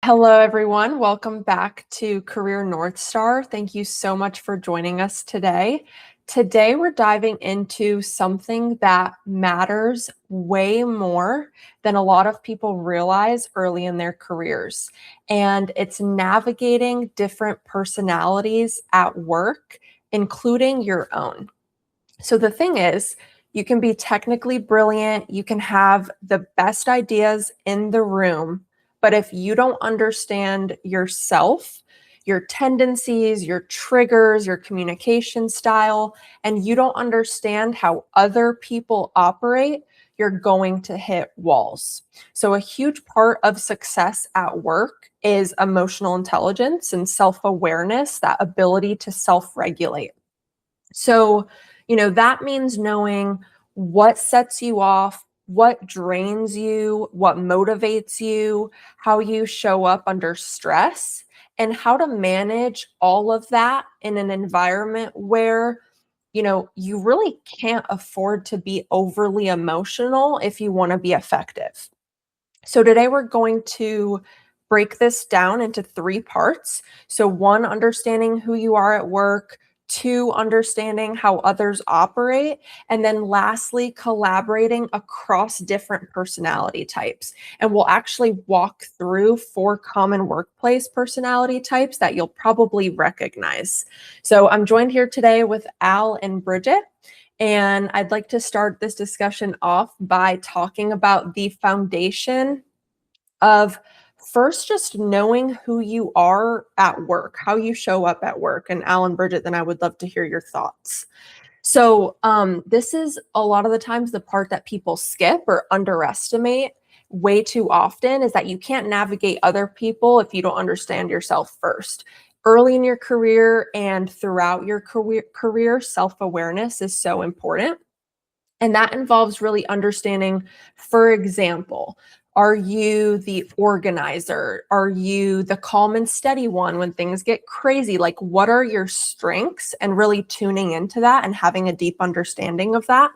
Hello, everyone. Welcome back to Career North Star. Thank you so much for joining us today. Today, we're diving into something that matters way more than a lot of people realize early in their careers. And it's navigating different personalities at work, including your own. So the thing is, you can be technically brilliant, you can have the best ideas in the room, but if you don't understand yourself, your tendencies, your triggers, your communication style, and you don't understand how other people operate, you're going to hit walls. So, a huge part of success at work is emotional intelligence and self awareness, that ability to self regulate. So, that means knowing what sets you off, what drains you, what motivates you, how you show up under stress, and how to manage all of that in an environment where, you really can't afford to be overly emotional if you want to be effective. So, today we're going to break this down into three parts. So, one, understanding who you are at work, two, understanding how others operate, and then lastly, collaborating across different personality types. And we'll actually walk through four common workplace personality types that you'll probably recognize. So, I'm joined here today with Al and Bridget. And I'd like to start this discussion off by talking about the foundation of first just knowing who you are at work, how you show up at work. And Alan, Bridget, then I would love to hear your thoughts. So, this is a lot of the times the part that people skip or underestimate way too often is that you can't navigate other people if you don't understand yourself first. Early in your career and throughout your career self-awareness is so important. And that involves really understanding, for example, are you the organizer? Are you the calm and steady one when things get crazy? Like, what are your strengths? And really tuning into that and having a deep understanding of that.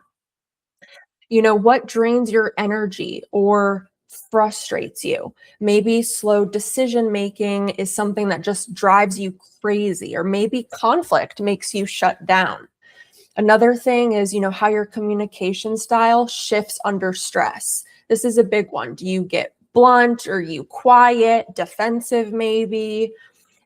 What drains your energy or frustrates you? Maybe slow decision making is something that just drives you crazy, or maybe conflict makes you shut down. Another thing is, how your communication style shifts under stress. This is a big one. Do you get blunt? Are you quiet, defensive maybe?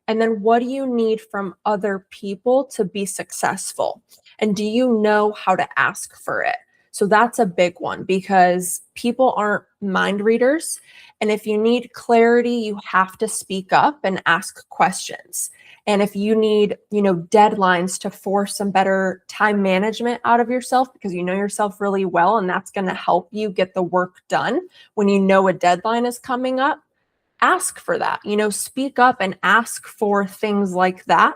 And then what do you need from other people to be successful? And do you know how to ask for it? So that's a big one because people aren't mind readers. And if you need clarity, you have to speak up and ask questions. And if you need, deadlines to force some better time management out of yourself because you know yourself really well, and that's going to help you get the work done when you know a deadline is coming up, ask for that. Speak up and ask for things like that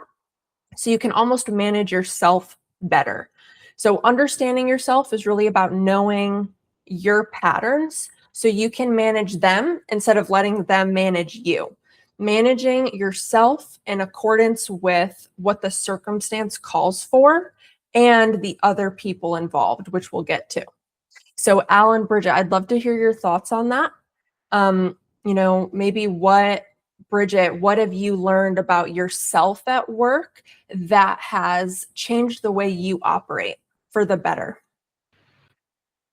so you can almost manage yourself better. So, understanding yourself is really about knowing your patterns so you can manage them instead of letting them manage you. Managing yourself in accordance with what the circumstance calls for and the other people involved, which we'll get to. So, Alan, Bridget, I'd love to hear your thoughts on that. Maybe Bridget, what have you learned about yourself at work that has changed the way you operate for the better?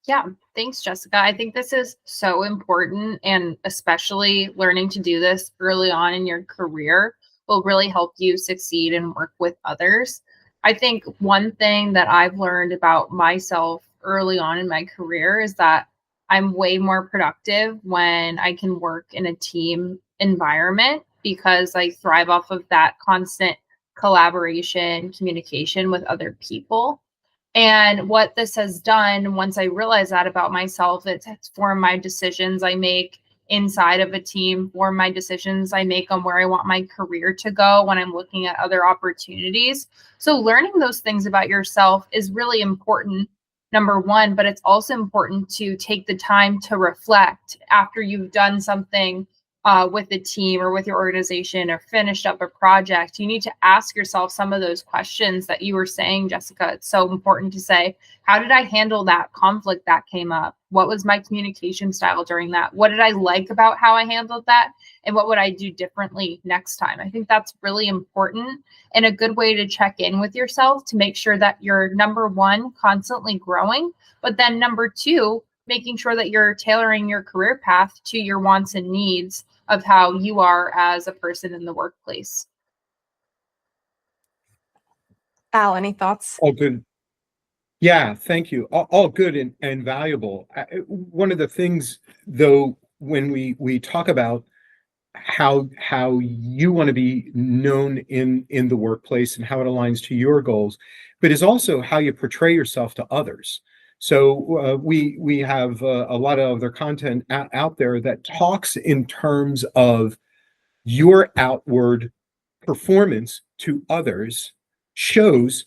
Yeah, thanks, Jessica. I think this is so important, and especially learning to do this early on in your career will really help you succeed and work with others. I think one thing that I've learned about myself early on in my career is that I'm way more productive when I can work in a team environment because I thrive off of that constant collaboration, communication with other people. And what this has done, once I realized that about myself, it's formed my decisions I make inside of a team, form my decisions I make on where I want my career to go when I'm looking at other opportunities. So, learning those things about yourself is really important, number one, but it's also important to take the time to reflect after you've done something with the team or with your organization or finished up a project, you need to ask yourself some of those questions that you were saying, Jessica. It's so important to say, how did I handle that conflict that came up? What was my communication style during that? What did I like about how I handled that? And what would I do differently next time? I think that's really important and a good way to check in with yourself to make sure that you're, number one, constantly growing, but then number two, making sure that you're tailoring your career path to your wants and needs of how you are as a person in the workplace. Al, any thoughts? All good. Yeah, thank you. All good and valuable. One of the things, though, when we talk about how you want to be known in the workplace and how it aligns to your goals, but is also how you portray yourself to others. So we have a lot of other content out there that talks in terms of your outward performance to others shows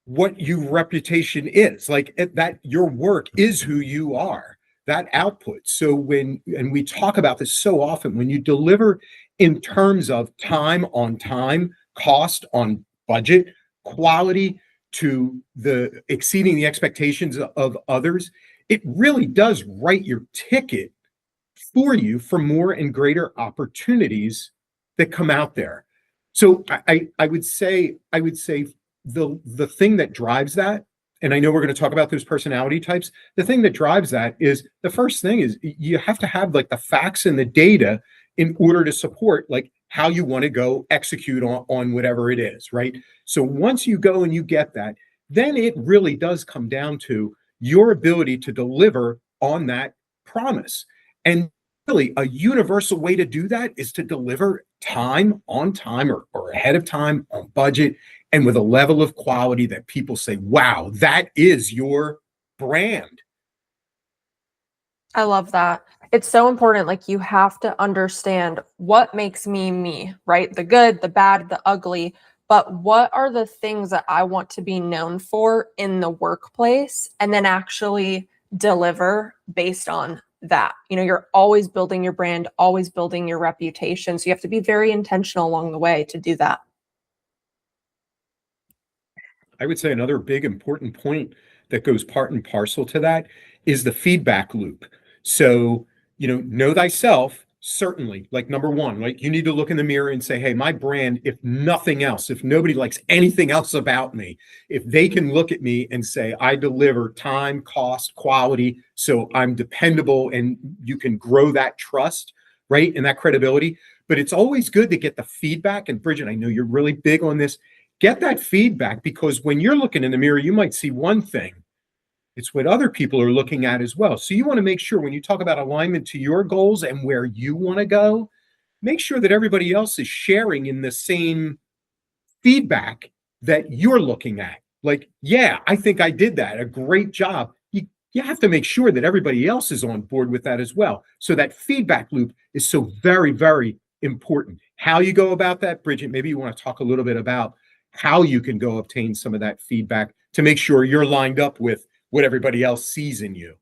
what your reputation is, like that your work is who you are, that output. So and we talk about this so often, when you deliver in terms of time on time, cost on budget, quality to the exceeding the expectations of others, it really does write your ticket for you for more and greater opportunities that come out there. So I would say the thing that drives that, and I know we're going to talk about those personality types, the thing that drives that is, the first thing is you have to have like the facts and the data in order to support like how you want to go execute on whatever it is, right? So once you go and you get that, then it really does come down to your ability to deliver on that promise. And really a universal way to do that is to deliver on time or ahead of time, on budget, and with a level of quality that people say, wow, that is your brand. I love that. It's so important. Like, you have to understand what makes me me, right? The good, the bad, the ugly. But what are the things that I want to be known for in the workplace, and then actually deliver based on that? You're always building your brand, always building your reputation. So you have to be very intentional along the way to do that. I would say another big important point that goes part and parcel to that is the feedback loop. So, know thyself, certainly, like number one, like you need to look in the mirror and say, hey, my brand, if nothing else, if nobody likes anything else about me, if they can look at me and say, I deliver time, cost, quality, so I'm dependable, and you can grow that trust, right? And that credibility. But it's always good to get the feedback. And Bridget, I know you're really big on this. Get that feedback, because when you're looking in the mirror, you might see one thing. It's what other people are looking at as well. So you want to make sure when you talk about alignment to your goals and where you want to go, make sure that everybody else is sharing in the same feedback that you're looking at. Like, yeah, I think I did that. A great job. You have to make sure that everybody else is on board with that as well. So that feedback loop is so very, very important. How you go about that, Bridget, maybe you want to talk a little bit about how you can go obtain some of that feedback to make sure you're lined up with what everybody else sees in you.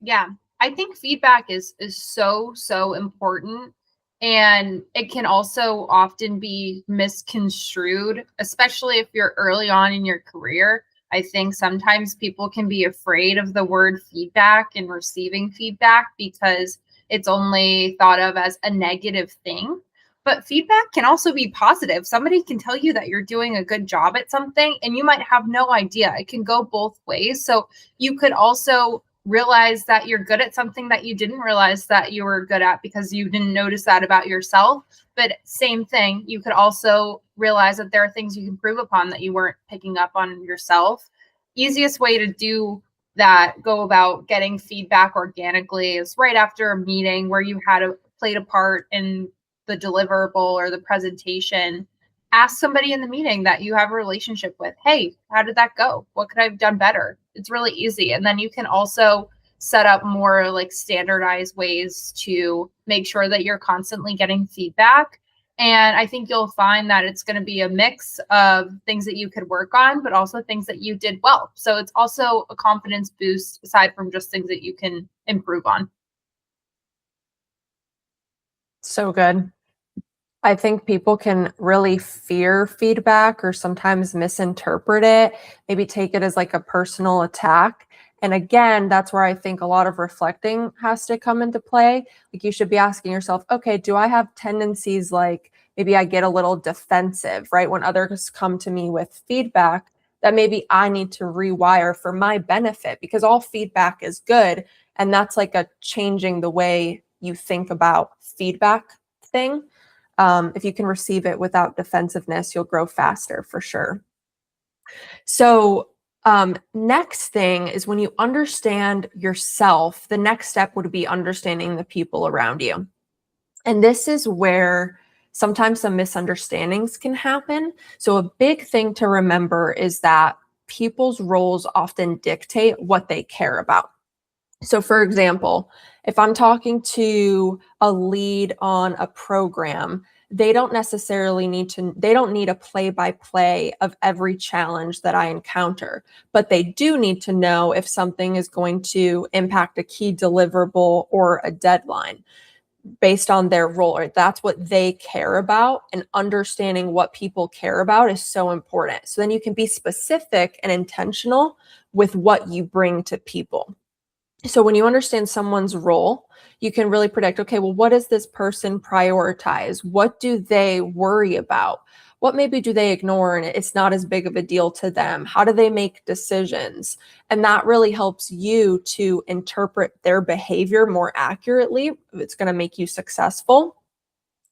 Yeah, I think feedback is so important, and it can also often be misconstrued, especially if you're early on in your career. I think sometimes people can be afraid of the word feedback and receiving feedback because it's only thought of as a negative thing. But feedback can also be positive. Somebody can tell you that you're doing a good job at something, and you might have no idea. It can go both ways. So you could also realize that you're good at something that you didn't realize that you were good at because you didn't notice that about yourself. But same thing, you could also realize that there are things you can improve upon that you weren't picking up on yourself. Easiest way to do that, go about getting feedback organically, is right after a meeting where you played a part in the deliverable or the presentation. Ask somebody in the meeting that you have a relationship with, hey, how did that go? What could I have done better? It's really easy. And then you can also set up more like standardized ways to make sure that you're constantly getting feedback. And I think you'll find that it's going to be a mix of things that you could work on, but also things that you did well. So it's also a confidence boost aside from just things that you can improve on. So good. I think people can really fear feedback or sometimes misinterpret it, maybe take it as like a personal attack. And again, that's where I think a lot of reflecting has to come into play. Like you should be asking yourself, okay, do I have tendencies like maybe I get a little defensive, right? When others come to me with feedback that maybe I need to rewire for my benefit because all feedback is good. And that's like a changing the way you think about feedback thing. If you can receive it without defensiveness, you'll grow faster for sure. So, next thing is when you understand yourself, the next step would be understanding the people around you. And this is where sometimes some misunderstandings can happen. So, a big thing to remember is that people's roles often dictate what they care about. So, for example, if I'm talking to a lead on a program, they don't necessarily they don't need a play by play of every challenge that I encounter, but they do need to know if something is going to impact a key deliverable or a deadline based on their role, or that's what they care about. And understanding what people care about is so important. So then you can be specific and intentional with what you bring to people. So when you understand someone's role, you can really predict, okay, well, what does this person prioritize? What do they worry about? What maybe do they ignore and it's not as big of a deal to them? How do they make decisions? And that really helps you to interpret their behavior more accurately. It's going to make you successful.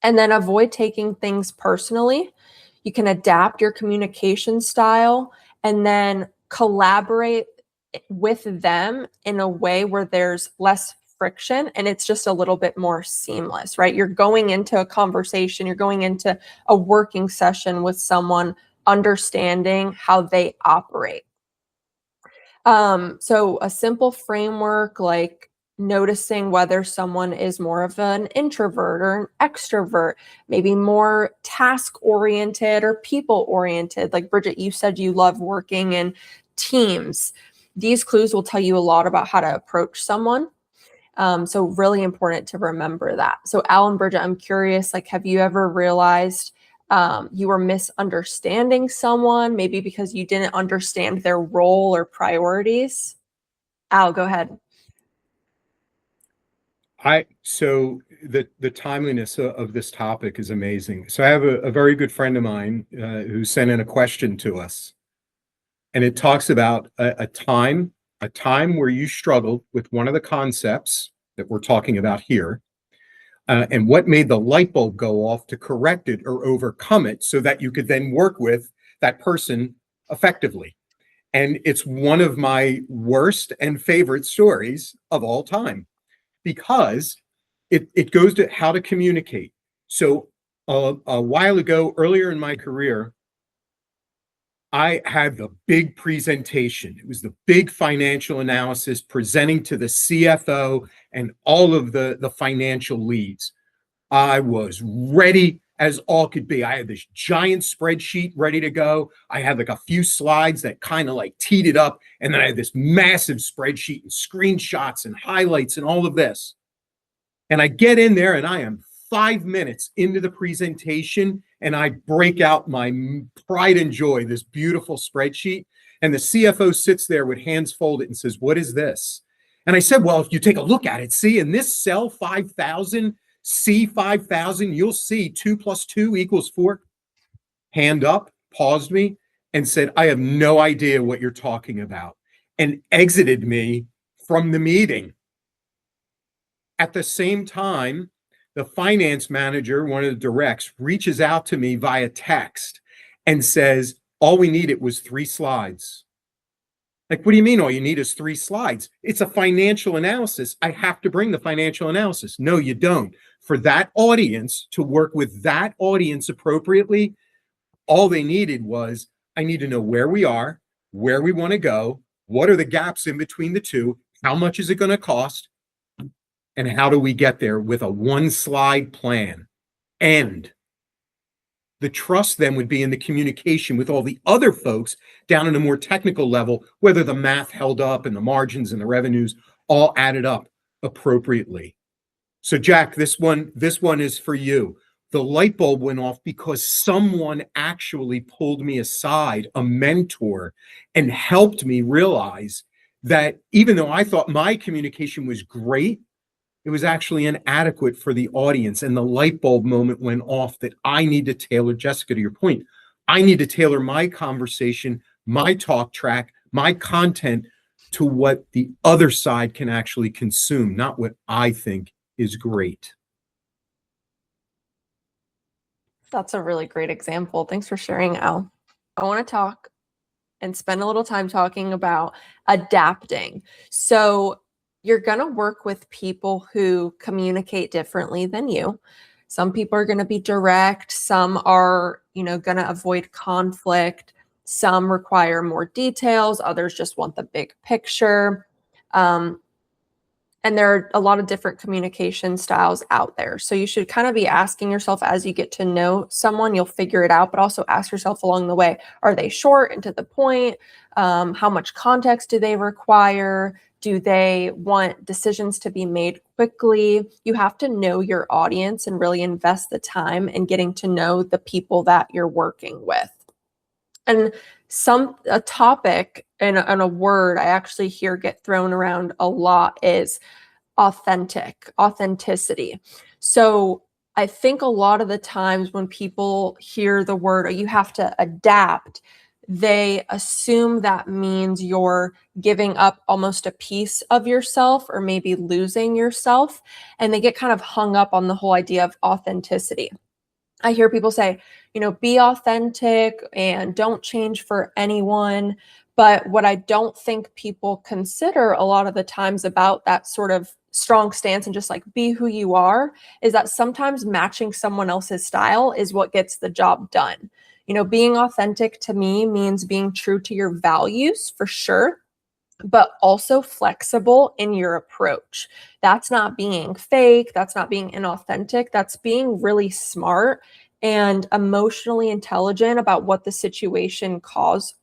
And then avoid taking things personally. You can adapt your communication style and then collaborate with them in a way where there's less friction and it's just a little bit more seamless, right? You're going into a conversation, you're going into a working session with someone, understanding how they operate. So a simple framework like noticing whether someone is more of an introvert or an extrovert, maybe more task oriented or people oriented. Like Bridget, you said you love working in teams. These clues will tell you a lot about how to approach someone. So really important to remember that. So Al and Bridget, I'm curious, like, have you ever realized you were misunderstanding someone, maybe because you didn't understand their role or priorities? Al, go ahead. So the timeliness of this topic is amazing. So I have a very good friend of mine who sent in a question to us, and it talks about a time where you struggled with one of the concepts that we're talking about here, and what made the light bulb go off to correct it or overcome it so that you could then work with that person effectively. And it's one of my worst and favorite stories of all time because it goes to how to communicate. So a while ago, earlier in my career, I had the big presentation. It was the big financial analysis presenting to the CFO and all of the financial leads. I was ready as all could be. I had this giant spreadsheet ready to go. I had like a few slides that kind of like teed it up. And then I had this massive spreadsheet and screenshots and highlights and all of this. And I get in there and I am 5 minutes into the presentation and I break out my pride and joy, this beautiful spreadsheet. And the CFO sits there with hands folded and says, "What is this?" And I said, "Well, if you take a look at it, see, in this cell 5,000, C5,000, you'll see 2 + 2 = 4. Hand up, paused me, and said, "I have no idea what you're talking about," and exited me from the meeting. At the same time, the finance manager, one of the directs, reaches out to me via text and says, "All we needed was 3 slides." Like, what do you mean all you need is 3 slides? It's a financial analysis. I have to bring the financial analysis. No, you don't. For that audience, to work with that audience appropriately, all they needed was, I need to know where we are, where we want to go, what are the gaps in between the two, how much is it going to cost, and how do we get there with a 1-slide plan. And the trust then would be in the communication with all the other folks down in a more technical level, whether the math held up and the margins and the revenues all added up appropriately. So Jack, this one is for you. The light bulb went off because someone actually pulled me aside, a mentor, and helped me realize that even though I thought my communication was great, it was actually inadequate for the audience. And the light bulb moment went off that I need to tailor, Jessica, to your point, I need to tailor my conversation, my talk track, my content to what the other side can actually consume, not what I think is great. That's a really great example. Thanks for sharing, Al. I want to talk and spend a little time talking about adapting. So, you're going to work with people who communicate differently than you. Some people are going to be direct, some are, going to avoid conflict, some require more details, others just want the big picture. And there are a lot of different communication styles out there. So you should kind of be asking yourself as you get to know someone, you'll figure it out, but also ask yourself along the way, are they short and to the point? How much context do they require? Do they want decisions to be made quickly? You have to know your audience and really invest the time in getting to know the people that you're working with. And a topic and a word I actually hear get thrown around a lot is authenticity. So I think a lot of the times when people hear the word, or you have to adapt, they assume that means you're giving up almost a piece of yourself or maybe losing yourself. And they get kind of hung up on the whole idea of authenticity. I hear people say, be authentic and don't change for anyone. But what I don't think people consider a lot of the times about that sort of strong stance and just like be who you are is that sometimes matching someone else's style is what gets the job done. Being authentic to me means being true to your values for sure, but also flexible in your approach. That's not being fake. That's not being inauthentic. That's being really smart and emotionally intelligent about what the situation calls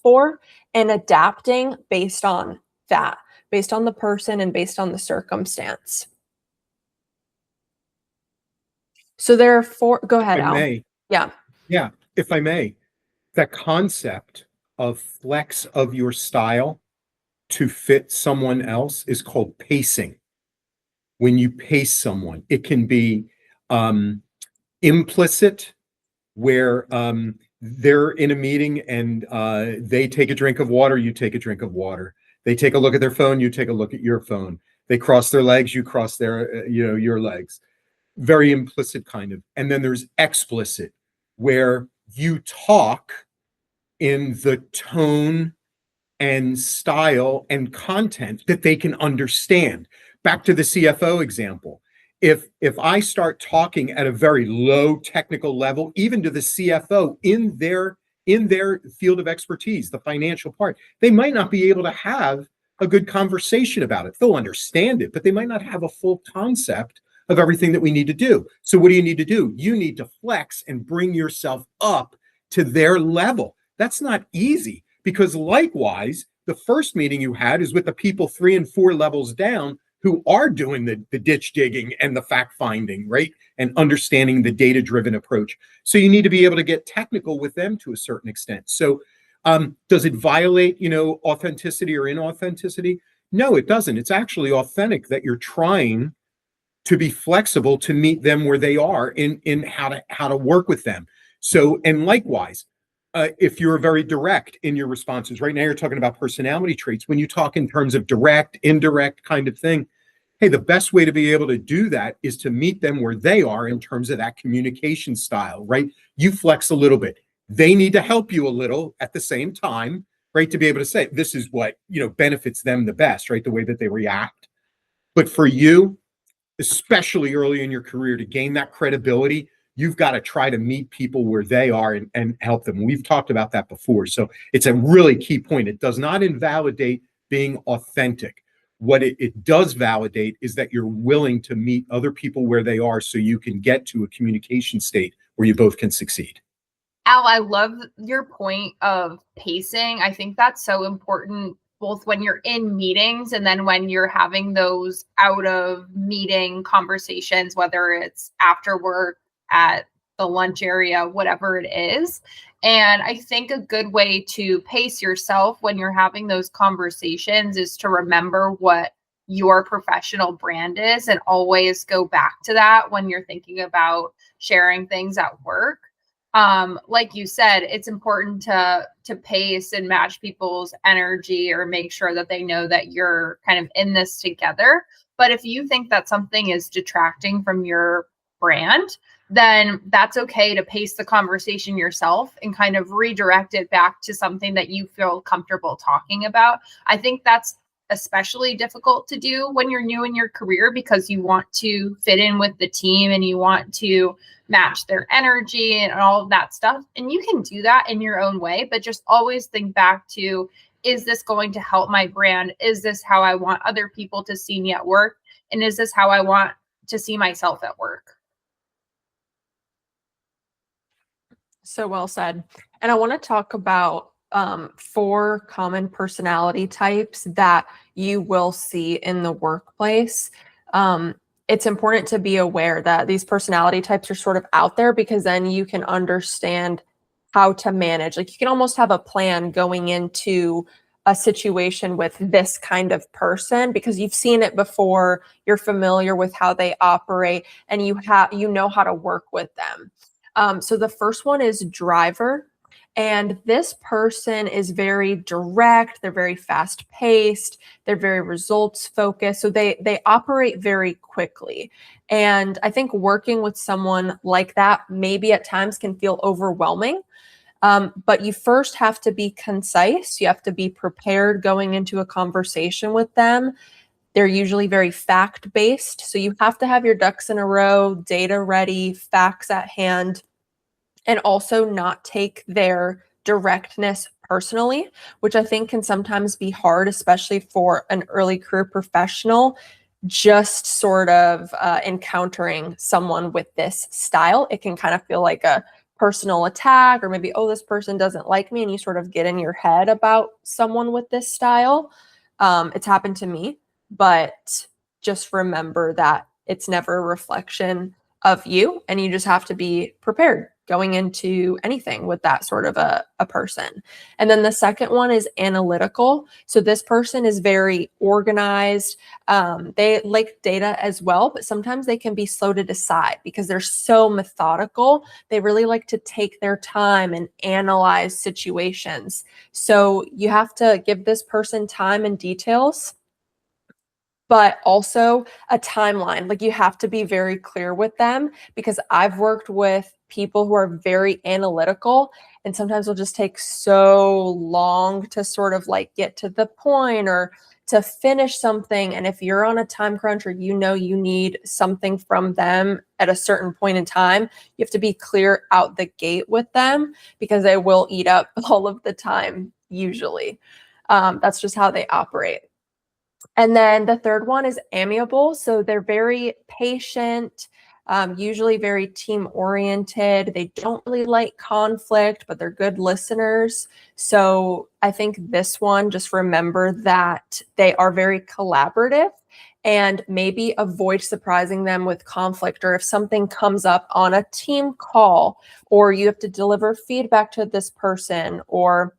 for and adapting based on that, based on the person and based on the circumstance. So there are four, go ahead, Al. Yeah. Yeah, if I may, that concept of flex of your style to fit someone else is called pacing. When you pace someone, it can be implicit, where they're in a meeting and they take a drink of water, you take a drink of water. They take a look at their phone, you take a look at your phone. They cross their legs, you cross their, your legs. Very implicit kind of. And then there's explicit, where you talk in the tone and style and content that they can understand. Back to the CFO example. If I start talking at a very low technical level, even to the CFO in their field of expertise, the financial part, they might not be able to have a good conversation about it. They'll understand it, but they might not have a full concept of everything that we need to do. So what do you need to do? You need to flex and bring yourself up to their level. That's not easy, because likewise, the first meeting you had is with the people 3 and 4 levels down who are doing the ditch digging and the fact finding, right? And understanding the data-driven approach. So you need to be able to get technical with them to a certain extent. So does it violate, authenticity or inauthenticity? No, it doesn't. It's actually authentic that you're trying to be flexible to meet them where they are in how to work with them. So, and likewise, if you're very direct in your responses, right now you're talking about personality traits. When you talk in terms of direct, indirect kind of thing, hey, the best way to be able to do that is to meet them where they are in terms of that communication style, right? You flex a little bit. They need to help you a little at the same time, right? To be able to say, this is what, benefits them the best, right? The way that they react. But for you, especially early in your career, to gain that credibility, you've got to try to meet people where they are and help them. We've talked about that before. So it's a really key point. It does not invalidate being authentic. What it does validate is that you're willing to meet other people where they are so you can get to a communication state where you both can succeed. Al, I love your point of pacing. I think that's so important both when you're in meetings and then when you're having those out of meeting conversations, whether it's after work, at the lunch area, whatever it is. And I think a good way to pace yourself when you're having those conversations is to remember what your professional brand is and always go back to that when you're thinking about sharing things at work. Like you said, it's important to pace and match people's energy or make sure that they know that you're kind of in this together. But if you think that something is detracting from your brand, then that's okay to pace the conversation yourself and kind of redirect it back to something that you feel comfortable talking about. I think that's especially difficult to do when you're new in your career because you want to fit in with the team and you want to match their energy and all of that stuff. And you can do that in your own way, but just always think back to, is this going to help my brand? Is this how I want other people to see me at work? And is this how I want to see myself at work? So well said. And I want to talk about 4 common personality types that you will see in the workplace. It's important to be aware that these personality types are sort of out there because then you can understand how to manage. Like you can almost have a plan going into a situation with this kind of person because you've seen it before, you're familiar with how they operate, and you know how to work with them. So the first one is driver. And this person is very direct, they're very fast paced, they're very results focused. So they operate very quickly. And I think working with someone like that maybe at times can feel overwhelming. But you first have to be concise. You have to be prepared going into a conversation with them. They're usually very fact based. So you have to have your ducks in a row, data ready, facts at hand, and also not take their directness personally, which I think can sometimes be hard, especially for an early career professional, just sort of encountering someone with this style. It can kind of feel like a personal attack, or maybe, oh, this person doesn't like me, and you sort of get in your head about someone with this style. It's happened to me, but just remember that it's never a reflection of you, and you just have to be prepared going into anything with that sort of a person. And then the second one is analytical. So this person is very organized. They like data as well, but sometimes they can be slow to decide because they're so methodical. They really like to take their time and analyze situations. So you have to give this person time and details, but also a timeline. Like you have to be very clear with them because I've worked with people who are very analytical, and sometimes it'll just take so long to sort of like get to the point or to finish something. And if you're on a time crunch or you know you need something from them at a certain point in time, you have to be clear out the gate with them because they will eat up all of the time usually. That's just how they operate. And then the third one is amiable. So they're very patient, usually very team oriented. They don't really like conflict, but they're good listeners. So I think this one, just remember that they are very collaborative and maybe avoid surprising them with conflict. Or if something comes up on a team call, or you have to deliver feedback to this person, or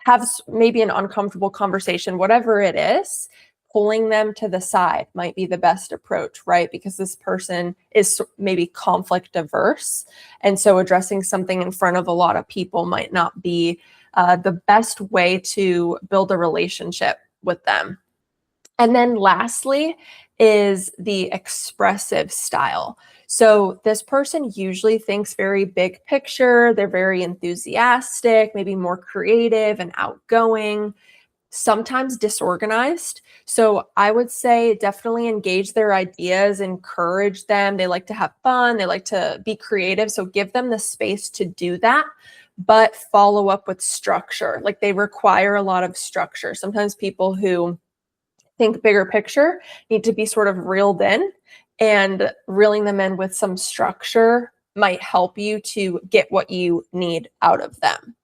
have maybe an uncomfortable conversation, whatever it is, pulling them to the side might be the best approach, right? Because this person is maybe conflict averse. And so addressing something in front of a lot of people might not be the best way to build a relationship with them. And then lastly is the expressive style. So this person usually thinks very big picture. They're very enthusiastic, maybe more creative and outgoing, sometimes disorganized. So I would say definitely engage their ideas, encourage them. They like to have fun. They like to be creative. So give them the space to do that, but follow up with structure. Like they require a lot of structure. Sometimes people who think bigger picture need to be sort of reeled in, and reeling them in with some structure might help you to get what you need out of them.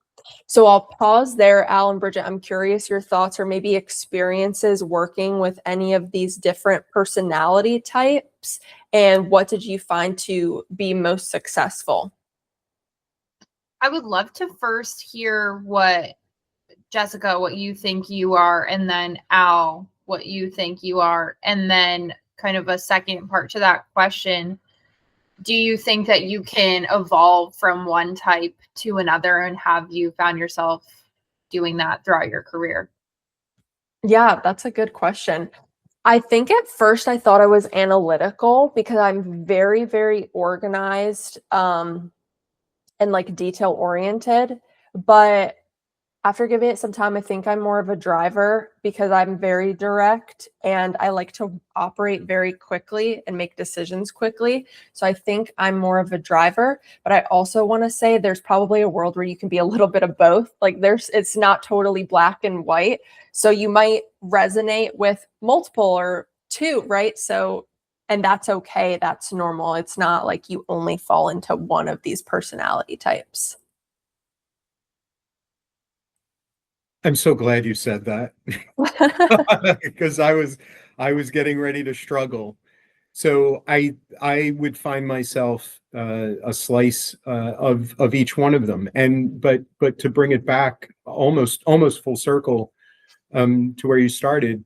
So I'll pause there, Al and Bridget. I'm curious your thoughts or maybe experiences working with any of these different personality types, and what did you find to be most successful? I would love to first hear what Jessica, what you think you are, and then Al, what you think you are, and then kind of a second part to that question. Do you think that you can evolve from one type to another, and have you found yourself doing that throughout your career? Yeah, that's a good question. I think at first I thought I was analytical because I'm very, very organized, and like detail oriented. But after giving it some time, I think I'm more of a driver because I'm very direct and I like to operate very quickly and make decisions quickly. So I think I'm more of a driver, but I also want to say there's probably a world where you can be a little bit of both. Like it's not totally black and white. So you might resonate with multiple or two, right? So, and that's okay. That's normal. It's not like you only fall into one of these personality types. I'm so glad you said that because I was getting ready to struggle. So I would find myself a slice of each one of them, and but to bring it back almost full circle to where you started,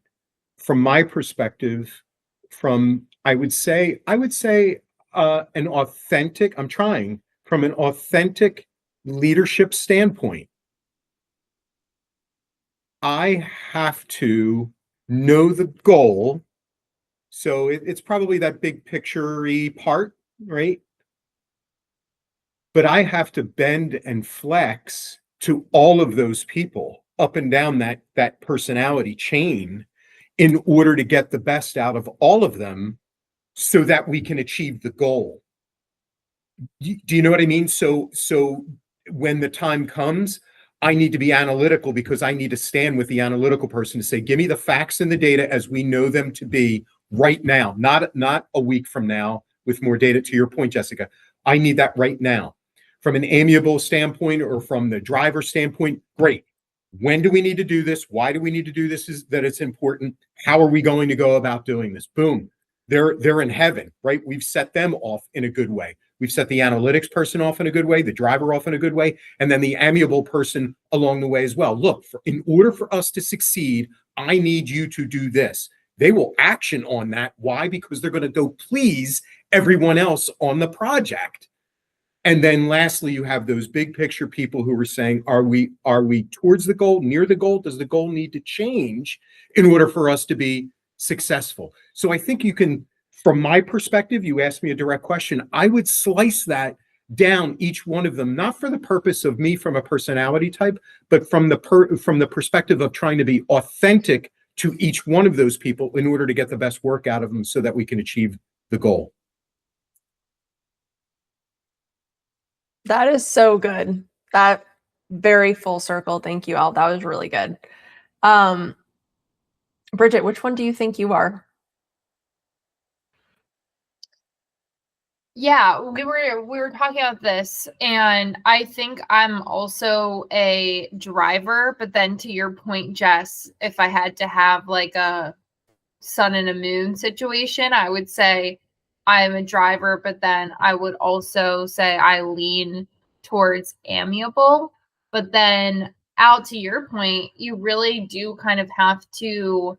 from my perspective, from I would say an authentic. I'm trying from an authentic leadership standpoint. I have to know the goal. So it's probably that big picture-y part, right? But I have to bend and flex to all of those people up and down that personality chain in order to get the best out of all of them so that we can achieve the goal. Do you know what I mean? So when the time comes, I need to be analytical because I need to stand with the analytical person to say, give me the facts and the data as we know them to be right now, not a week from now with more data. To your point, Jessica, I need that right now. From an amiable standpoint or from the driver standpoint, great. When do we need to do this? Why do we need to do this? Is that it's important? How are we going to go about doing this? Boom. They're in heaven, right? We've set them off in a good way. We've set the analytics person off in a good way, the driver off in a good way, and then the amiable person along the way as well. Look, in order for us to succeed, I need you to do this. They will action on that. Why? Because they're going to go please everyone else on the project. And then lastly, you have those big picture people who are saying, are we towards the goal, near the goal? Does the goal need to change in order for us to be successful? So I think you can, from my perspective, you asked me a direct question. I would slice that down, each one of them, not for the purpose of me from a personality type, but from the perspective of trying to be authentic to each one of those people in order to get the best work out of them so that we can achieve the goal. That is so good. That very full circle. Thank you, Al. That was really good. Um, Bridget, which one do you think you are? Yeah, we were talking about this, and I think I'm also a driver, but then to your point, Jess, if I had to have like a sun and a moon situation, I would say I'm a driver, but then I would also say I lean towards amiable. But then out to your point, you really do kind of have to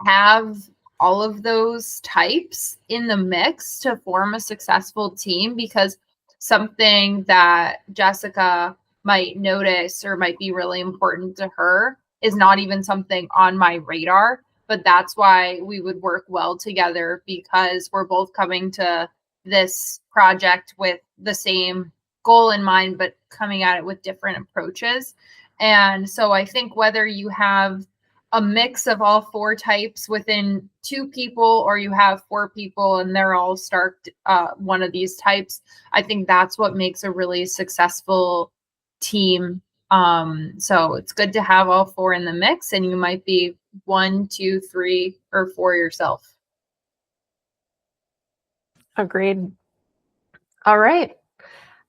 have all of those types in the mix to form a successful team, because something that Jessica might notice or might be really important to her is not even something on my radar. But that's why we would work well together, because we're both coming to this project with the same goal in mind, but coming at it with different approaches. And so I think whether you have a mix of all four types within two people, or you have four people and they're all start one of these types, I think that's what makes a really successful team. So it's good to have all four in the mix, and you might be 1, 2, 3, or 4 yourself. Agreed. All right.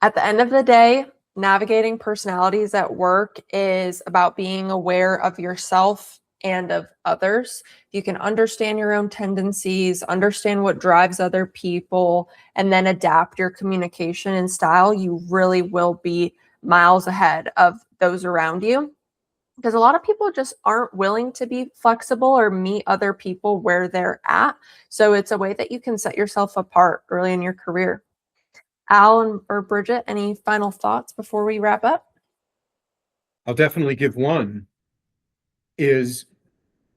At the end of the day, navigating personalities at work is about being aware of yourself and of others. If you can understand your own tendencies, understand what drives other people, and then adapt your communication and style, you really will be miles ahead of those around you. Because a lot of people just aren't willing to be flexible or meet other people where they're at. So it's a way that you can set yourself apart early in your career. Or Bridget, any final thoughts before we wrap up? I'll definitely give one is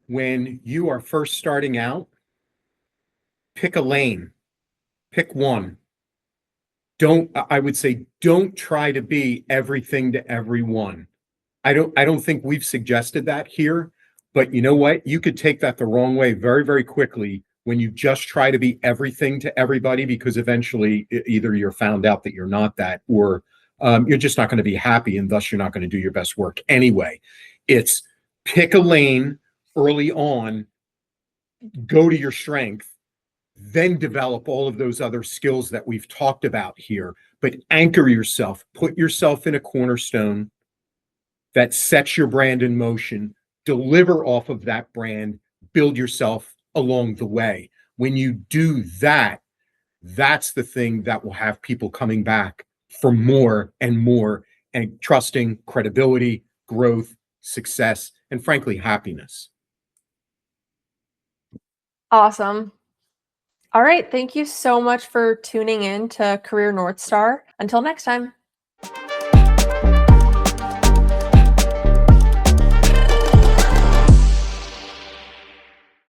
when you are first starting out, pick a lane, pick one. I would say, don't try to be everything to everyone. I don't think we've suggested that here, but you know what? You could take that the wrong way very, very quickly when you just try to be everything to everybody, because eventually either you're found out that you're not that, or you're just not going to be happy, and thus you're not going to do your best work anyway. It's pick a lane early on, go to your strength, then develop all of those other skills that we've talked about here. But anchor yourself, put yourself in a cornerstone that sets your brand in motion, deliver off of that brand, build yourself along the way. When you do that, that's the thing that will have people coming back for more and more, and trusting, credibility, growth, success, and frankly, happiness. Awesome. All right. Thank you so much for tuning in to Career North Star. Until next time.